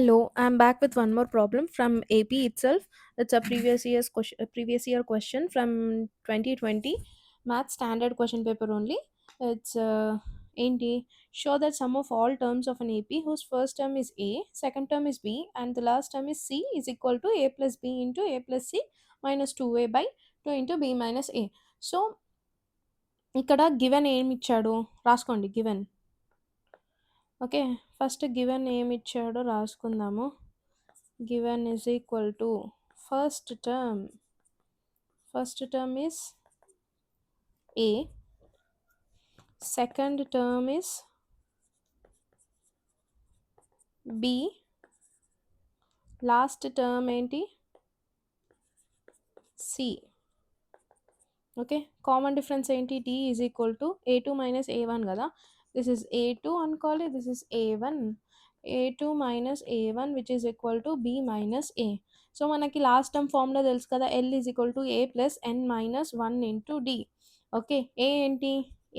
Hello, I'm back with one more problem from AP itself. It's a previous year question from 2020 math standard question paper only. It's ఏంటి show that sum of all terms of an AP whose first term is A, second term is B, and the last term is C is equal to A plus B into A plus C minus 2A by 2 into B minus A. So ఇక్కడ given ఏమి ఇచ్చాడు రాసుకోండి given. Okay, first given ఏమి ఇచ్చాడో రాసుకుందాము. Given is equal to first term is A, second term is B, last term ఏంటి C. Okay, common difference ఏంటి D is equal to A2 minus A1 కదా. This is A2 అనుకోవాలి, this is A1. A2 minus A1 which is equal to B minus A. So మనకి last term formula తెలుసు కదా, L is equal to A plus N minus 1 into D. Okay, A ఏంటి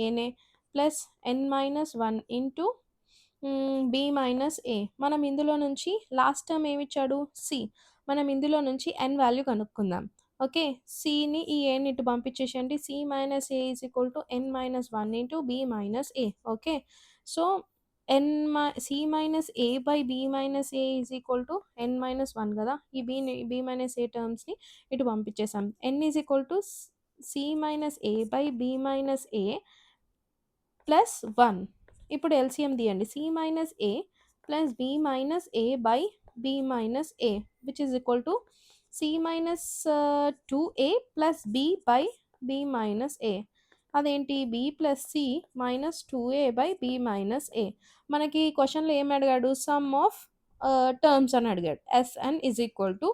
ఏనే plus N minus 1 into B minus A. మనం ఇందులో నుంచి last term ఏమిచ్చాడు C. మనం ఇందులో నుంచి N వాల్యూ కనుక్కుందాం. ఓకే, సిని ఈ ఏని ఇటు పంపించేసేయండి. C minus A is equal to N minus 1 into B minus A. Okay, so C minus A by B minus A is equal to N minus 1 కదా. ఈ B minus A టర్మ్స్ని ఇటు పంపించేసాం. N is equal to C minus A by B minus A plus 1. ఇప్పుడు LCM తీయండి. C minus A plus B minus A by B minus A which is equal to C minus 2A plus B by B minus A. అదేంటి B plus C minus 2A by B minus A. మనకి క్వశ్చన్లో ఏమి అడిగాడు, some of terms అని అడిగాడు. SN is equal to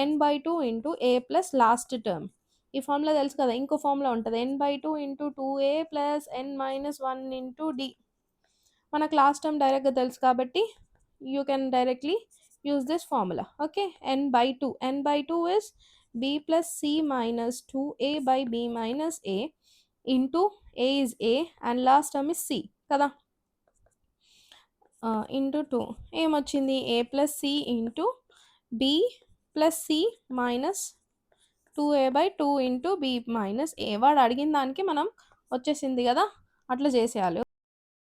N/2 into A plus last term. ఈ formula తెలుసు కదా, ఇంకో ఫార్ములా ఉంటుంది N/2 into 2A plus N minus 1 into D. మనకు లాస్ట్ టర్మ్ డైరెక్ట్గా తెలుసు కాబట్టి you can directly use this formula. Okay, n/2 is B plus C minus 2A by B minus A into A is A and last term is C కదా. into 2 ఏమొచ్చింది A plus C into B plus C minus 2A by 2 into B minus A. వాడు అడిగిన దానికి మనం వచ్చేసింది కదా, అట్లా చేసేయాలి.